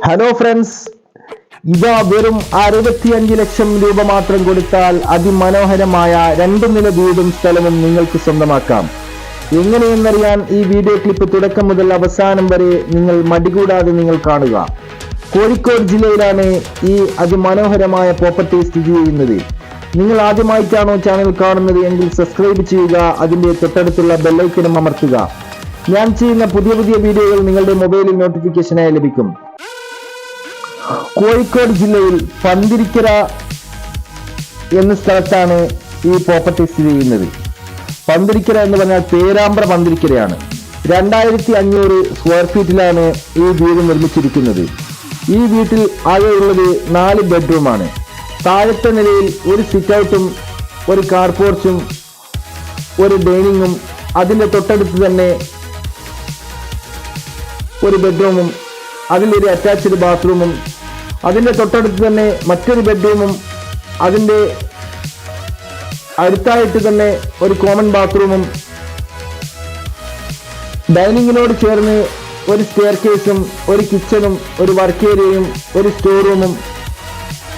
Hello friends, ഇതാ വെറും 65 ലക്ഷം രൂപ മാത്രം കൊടുത്താൽ അതിമനോഹരമായ 2 നില വീടും സ്ഥലവും നിങ്ങൾക്ക് സ്വന്തമാക്കാം. എങ്ങനെയെന്നറിയാൻ ഈ വീഡിയോ ക്ലിപ്പ് തുടക്കം മുതൽ അവസാനം വരെ നിങ്ങൾ മടികൂടാതെ നിങ്ങൾ കാണുക. കോഴിക്കോട് ജില്ലയിലാണ് ഈ അതിമനോഹരമായ പ്രോപ്പർട്ടി സ്ഥിതി ചെയ്യുന്നത്. നിങ്ങൾ ആദ്യമായിട്ടാണോ ചാനൽ കാണുന്നത് എങ്കിൽ സബ്സ്ക്രൈബ് ചെയ്യുക, അതിന്റെ തൊട്ടടുത്തുള്ള ബെല്ലൈക്കനും അമർത്തുക. ഞാൻ ചെയ്യുന്ന പുതിയ വീഡിയോകൾ നിങ്ങളുടെ മൊബൈലിൽ നോട്ടിഫിക്കേഷനായി ലഭിക്കും. കോഴിക്കോട് ജില്ലയിൽ പന്തിരിക്കര എന്ന സ്ഥലത്താണ് ഈ പ്രോപ്പർട്ടി സ്ഥിതി ചെയ്യുന്നത്. പന്തിരിക്കര എന്ന് പറഞ്ഞാൽ പേരാമ്പ്ര പന്തിരിക്കരയാണ്. 2500 സ്ക്വയർ ഫീറ്റിലാണ് ഈ വീട് നിർമ്മിച്ചിരിക്കുന്നത്. ഈ വീട്ടിൽ ആകെയുള്ളത് 4 ബെഡ്റൂമാണ്. താഴത്തെ നിലയിൽ ഒരു സിറ്റ് ഔട്ടും ഒരു കാർ പോർച്ചും ഒരു ഡൈനിങ്ങും അതിൻ്റെ തൊട്ടടുത്ത് തന്നെ ഒരു ബെഡ്റൂമും അതിലൊരു അറ്റാച്ച്ഡ് ബാത്റൂമും അതിൻ്റെ തൊട്ടടുത്ത് തന്നെ മറ്റൊരു ബെഡ്റൂമും അതിൻ്റെ അടുത്തായിട്ട് തന്നെ ഒരു കോമൺ ബാത്റൂമും ഡൈനിങ്ങിനോട് ചേർന്ന് ഒരു സ്റ്റെയർ കേസും ഒരു കിച്ചണും ഒരു വർക്ക് ഏരിയയും ഒരു സ്റ്റോർ റൂമും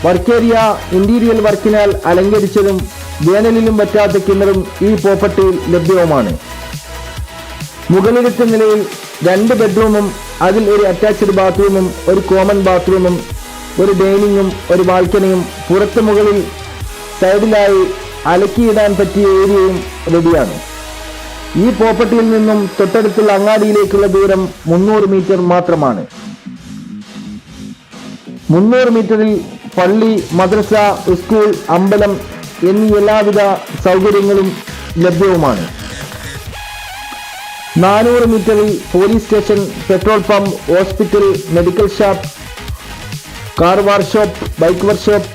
വർക്ക് ഏരിയ ഇന്റീരിയർ വർക്കിനാൽ അലങ്കരിച്ചതും വേനലിലും പറ്റാത്ത കിണറും ഈ പ്രോപ്പർട്ടിയിൽ ലഭ്യവുമാണ്. മുകളിലത്തെ നിലയിൽ 2 ബെഡ്റൂമും അതിൽ ഒരു അറ്റാച്ച്ഡ് ബാത്റൂമും ഒരു കോമൺ ബാത്റൂമും ഒരു ഡൈനിങ്ങും ഒരു ബാൽക്കണിയും പുറത്ത് മുകളിൽ സൈഡിലായി അലക്കിയിടാൻ പറ്റിയ ഏരിയയും റെഡിയാണ്. ഈ പ്രോപ്പർട്ടിയിൽ നിന്നും തൊട്ടടുത്തുള്ള അങ്ങാടിയിലേക്കുള്ള ദൂരം 300 മീറ്റർ മാത്രമാണ്. 300 മീറ്ററിൽ പള്ളി, മദ്രസ, സ്കൂൾ, അമ്പലം എന്നീ എല്ലാവിധ സൗകര്യങ്ങളും ലഭ്യവുമാണ്. 400 മീറ്ററിൽ police station, petrol pump, hospital, medical shop, car workshop, bike workshop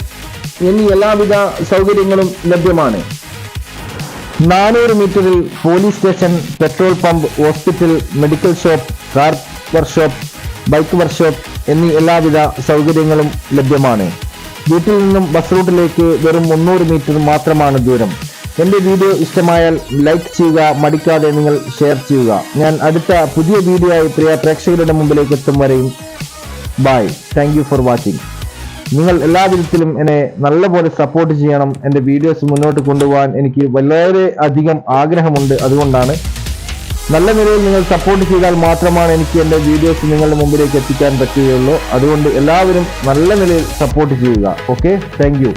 എന്നീ എല്ലാവിധ സൗകര്യങ്ങളും ലഭ്യമാണ്. 400 മീറ്ററിൽ police station, petrol pump, hospital, medical shop, car workshop, bike workshop എന്നീ എല്ലാവിധ സൗകര്യങ്ങളും ലഭ്യമാണ്. വീട്ടിൽ നിന്നും ബസ് റൂട്ടിലേക്ക് വെറും 300 മീറ്റർ മാത്രമാണ് ദൂരം. എൻ്റെ വീഡിയോ ഇഷ്ടമായാൽ ലൈക്ക് ചെയ്യുക, മടിക്കാതെ നിങ്ങൾ ഷെയർ ചെയ്യുക. ഞാൻ അടുത്ത പുതിയ വീഡിയോ ആയി പ്രിയ പ്രേക്ഷകരുടെ മുമ്പിലേക്ക് എത്തും വരെയും bye. Thank you for watching. നിങ്ങൾ എല്ലാ വിധത്തിലും എന്നെ നല്ലപോലെ സപ്പോർട്ട് ചെയ്യണം. എൻ്റെ വീഡിയോസ് മുന്നോട്ട് കൊണ്ടുപോകാൻ എനിക്ക് വളരെ അധികം ആഗ്രഹമുണ്ട്. അതുകൊണ്ടാണ് നല്ല നിലയിൽ നിങ്ങൾ സപ്പോർട്ട് ചെയ്താൽ മാത്രമാണ് എനിക്ക് എൻ്റെ വീഡിയോസ് നിങ്ങളുടെ മുമ്പിലേക്ക് എത്തിക്കാൻ പറ്റുകയുള്ളൂ. അതുകൊണ്ട് എല്ലാവരും നല്ല നിലയിൽ സപ്പോർട്ട് ചെയ്യുക. Okay, thank you.